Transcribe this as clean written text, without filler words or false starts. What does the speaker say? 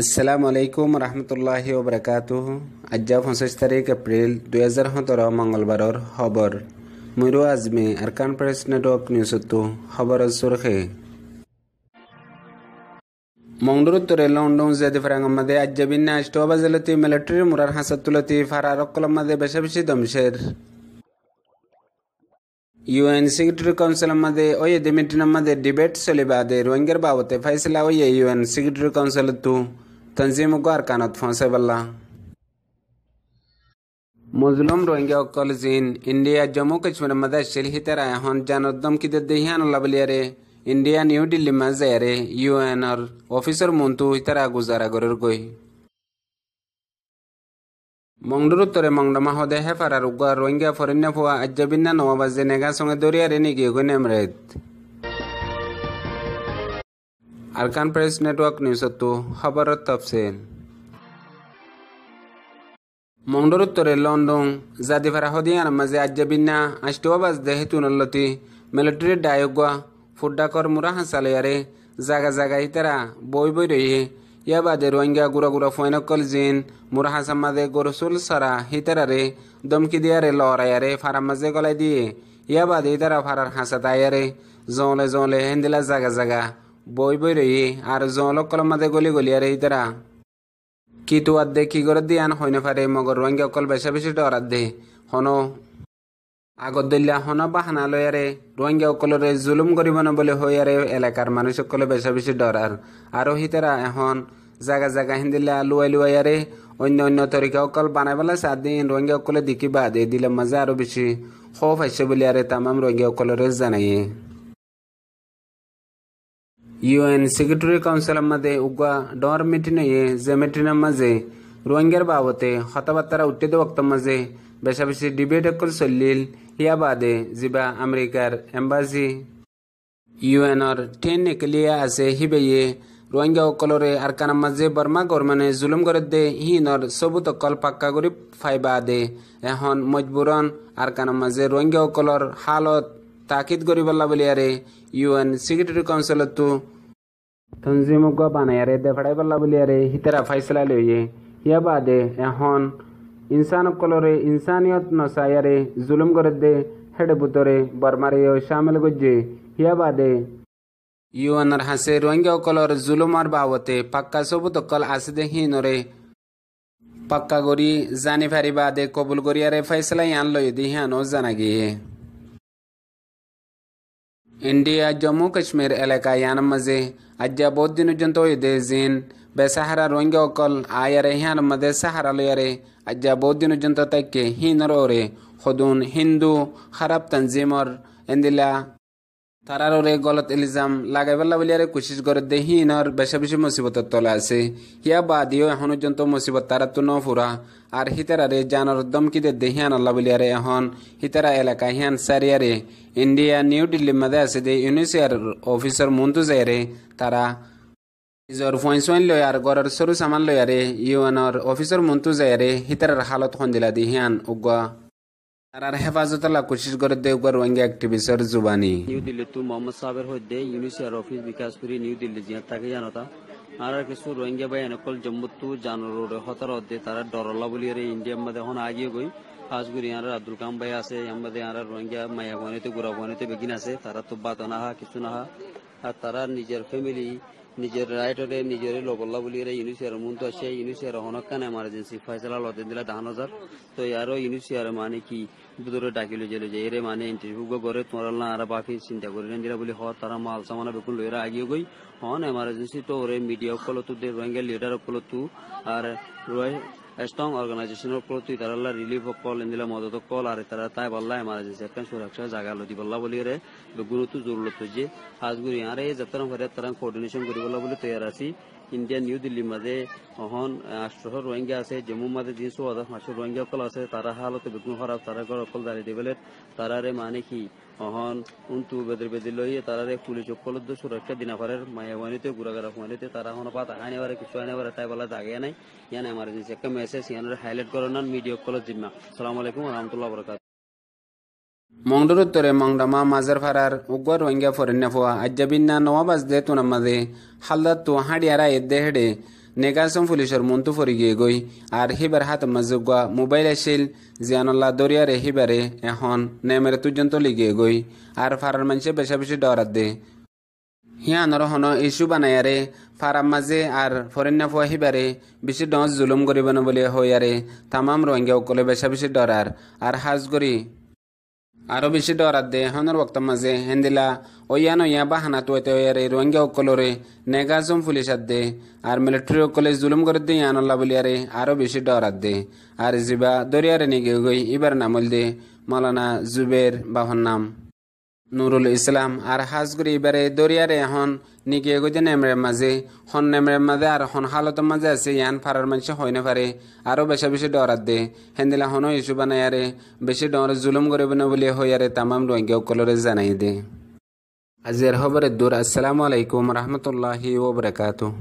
अस्सलामुअलैकुम रहमतुल्लाहि व बरकातुहु। आज 25 तारीख एप्रिल 2017 मंगलबार खबर मुरो आजमे अरकान प्रेस नेटवर्क न्यूज खबर सुरखे मंगडुरुत्तरे लंडन जेदी फरांगमध्ये अज्जबिन्ना अष्टोबाजलती मिलिटरी मुरार हासतुलती फरारक्कलमध्ये बेशबिशी दमशेर UN Secretary Council मध्ये ओये दिमिटिनमध्ये डिबेट सलिबादे रोहिंगर बाबते फैसला ओये UN Secretary Council तू तंजीम उगार कानत फंसे बल्ला मुस्लिम रोहिंग्या कल जीन इंडिया जम्मू कश्मीर मध्ये शिल हितरा हन जानोदम की देहियान लबलियारे इंडिया न्यू दिल्ली में जारे UN और ऑफिसर मुंतु हितरा गुजारा गरर गोई मंगडुरुत्तरे मंगडमा होदे हे फरार उगा रोहिंग्या फरिन्या फुआ अज्जबिन्ना नवाबाजे नेगा संगे दोरिया रेनी गियो नेमरेत अरकान प्रेस नेटवर्क न्यूज तो खबर तफसील मंगडुरुत्तरे लंडन जादी फरा होदियान मजे अज्जबिन्ना अष्टोबाज देहतुनल्लती मिलिटरी डायोगा फुड्डाकर मुरा हसालयारे जागा जागा इतरा बोई बोई रही या बादे रोहिंग्या गुरा गुरा फोइनकल जीन मुराहा समादे गोरसुल सरा हितरारे दमकी दियारे लौरायारे फारा मजे गलाई दिए या बादे इतरा फारार हासतायारे जोले जोले हिंदिला जागा जागा बोई बोई रही आर जोलो कलम मदे गोली गोलियारे इतरा कितु अद्दे की गरद दियान होइने फारे मगर रोहिंग्या कल बेशा बेशी डराद्दे हनो আগত দিল্লা হন বাহানা লয়ারে রোহিঙ্গা অকলরে জুলুম করিবন বলে হইয়ারে এলাকার মানুষ সকলে বেশা বেশি ডরার আরো হিতারা এখন জায়গা জায়গা হিন্দিল্লা লুয়াই লুয়াইয়ারে অন্য অন্য তরিকা অকল বানাই বেলা 7 দিন রোহিঙ্গা অকলে দিকি বাদে দিলে মজা আরো বেশি খৌফ আসছে বলে আরে তামাম রোহিঙ্গা অকলরে জানাইয়ে UN Secretary Council मध्ये उगा डॉर मिटिन ये जे मिटिन मध्ये रोहिंग्यार बाबते हताबात्तारा उठ्ठे वक्त मध्ये बेशा बेशी डिबेट अकल सल्लील या बादे जिबा अमेरिकार एम्बासी UN और टेन निकलिया आसे हिबेये रोहिंग्या अकलरे अरकान मध्ये बर्मा गवर्नमेंटे जुलुम करदे हिनर सबूत अकल पक्का करी फाइबादे एहन मजबूरन अरकान मध्ये रोहिंग्या अकलर हालत ताकिद करिबल्ला बलियारे UN Secretary Council तू तंजीम उगा बानायारे देफड़ाइबल्ला बलियारे हितरा फैसला लइये या बादे एहन इंसान कलरे इंसानियत नसायारे जुलुम करदे हेड बुतरे बर्मारे शामिल गज्जे या बादे UN हासे रोहिंग्या कलर जुलुमार बावते पक्का सबूत कल आसदे हिनरे पक्का गरी जानी फारी बादे कबूल करियारे फैसला यान लय दिहानो जानागे इंडिया जम्मू कश्मीर एलाका यान मजे अज्जा बहुत दिन जंतो दे जीन बेसहारा रोहिंग्या कल आयारे यान मदे सहारा लयारे अज्जा बहुत दिन जंतो तक हिनरोरे खुदून हिंदू खराब तंजीमर इंदिला तारारोरे गलत इल्जाम लागाइबल्ला बलियारे कोशिश करदे हिनर बेशा बेशी मुसीबत तोला आसे या बादियो हनु जंतो मुसीबत तारा तो न फुरा आर हितरारे जानर दमकी दे देहियान अल्लाह बलियारे हन हितरा एलाका हियान सारियारे इंडिया न्यू दिल्ली मध्ये आसे दे यूनिसियर ऑफिसर मुंतु जायरे तारा इजर फोइनसोइन लयार गरर सरू सामान लयारे UN और ऑफिसर मुंतु जायरे हितरार हालत खंदिला दिहियान उगा तारार हेफाजतला कोशिश करदे उगा रोहिंग्या एक्टिविस्टर जुबानी न्यू दिल्ली तू मोहम्मद साबिर होदे यूनिसियर ऑफिस विकासपुरी न्यू दिल्ली जिया ताके जानता আর কিছু রোহিঙ্গা ভাই নকল জম্মুতু জানর হতার অধ্যে তারা ডরলা বলি রে ইন্ডিয়া মধ্যে এখন আগিয়ে গই আজগুরি আর আব্দুল কাম ভাই আছে আমাদের আর রোহিঙ্গা মায়া গনিতে গুরা গনিতে বেগিন আছে তারা তো বাত না হা কিছু না আর তারা নিজের ফ্যামিলি নিজের রাইটরে নিজের লগল্লা বলি রে ইউনিসিয়ার মুন্ত আছে ইউনিসিয়ার হনকান এমার্জেন্সি ফয়সালা লতে দিলা 10000 তো ইয়ারো ইউনিসিয়ার মানে কি বুদরে ডাকিলে জেলে যে এরে মানে ইন্টারভিউ গরে তোরালা আর বাকি চিন্তা করে দিলা বলি হ তারা মাল সামানা বেকুন লইরা আগিয়ে গই হন এমার্জেন্সি তো ওরে মিডিয়া কল তো দে রোহিঙ্গা লিডার কল তো আর স্ট্রং অর্গানাইজেশনের প্রতি তারালা রিলিফ কল ইন্দিলা মদত কল আর তারা তাই বললা এমার্জেন্সি একটা সুরক্ষা জায়গা লদি বললা বলি রে গুরুত্ব জরুরত যে আজগুরি আরে যতন করে তারা কোঅর্ডিনেশন করি বললা বলি তৈয়ার আছি इंडिया न्यू दिल्ली मध्ये हन 800 रोहिंग्या আছে जम्मू मध्ये 300 रोहिंग्या कल আছে তারা হালত বেগুন খারাপ তারা গর কল দাঁড়ি দেবেলে তারারে মানে কি হন উন্তু বেদের বেদি লইয়ে তারারে পুলিশ কলদ সুরক্ষা দিনাফারের মায়াওয়ানিতে গুরাগারা ফোনিতে তারা হন পাতা আনেবারে কিছু আনেবারে তাই বলা জায়গা নাই ইয়ান এমার্জেন্সি একটা মেসেজ ইয়ানের হাইলাইট করনান মিডিয়া কল জিম্মা আসসালামু আলাইকুম ওয়া রাহমাতুল্লাহি ওয়া বারাকাতুহু मंगडुरुत्तरे मंगडमा माजर फरार उग्र रोहिंग्या फरिन्या फुआ अज्जबिन्ना नवाबाज दे तुनमदे हल्दत तो हाडियारा एद्दे हेडे নেগাসম পুলিশের মন্তু ফরি গিয়ে গই আর হিবার হাত মাজুগা মোবাইল আসিল জিয়ানুল্লাহ দরিয়ারে হিবারে এখন নেমের তুজন তলি গিয়ে গই আর ফারার মানুষে বেশা বেশি ডরাত দে হিয়ানর হন ইস্যু বানায়ারে ফারাম মাঝে আর ফরেন্না ফুয়া হিবারে বেশি ডস জুলুম করিব না বলে হইয়ারে তামাম রোহিঙ্গা সকলে বেশা বেশি ডরার আর হাজ করি আরো বেশি ডরাত দে হনর বক্ত মাঝে হেন্দিলা ওয়ান ওয়া বাহানা তুয়াতে ওয়ারে রোহিঙ্গা সকলরে নেগাজম পুলিশাত দে আর মিলিটারি সকলে জুলুম করে দে ইয়ানুল্লাহ বলিয়ারে আরো বেশি ডরাত দে আর জিবা দরিয়ারে নিগে গই এবার নামল দে মৌলানা জুবের বাহন নাম নুরুল ইসলাম আর হাজগুড়ি এবারে দরিয়ারে এখন নিকে গইতে নেমরের মাঝে হন নেমরের মাঝে আর হন হালতের মাঝে আছে ইয়ান ফারার মানুষ হয় না পারে আরো বেশা বেশি ডরাত দে হেন্দিলা হনও ইস্যু বানায়ারে বেশি ডর জুলুম করিব না বলে হইয়ারে তামাম রোহিঙ্গা সকলরে জানাই দে। আজের খবরের দূর। আসসালামু আলাইকুম রহমতুল্লাহি ওয়া বারাকাতুহু।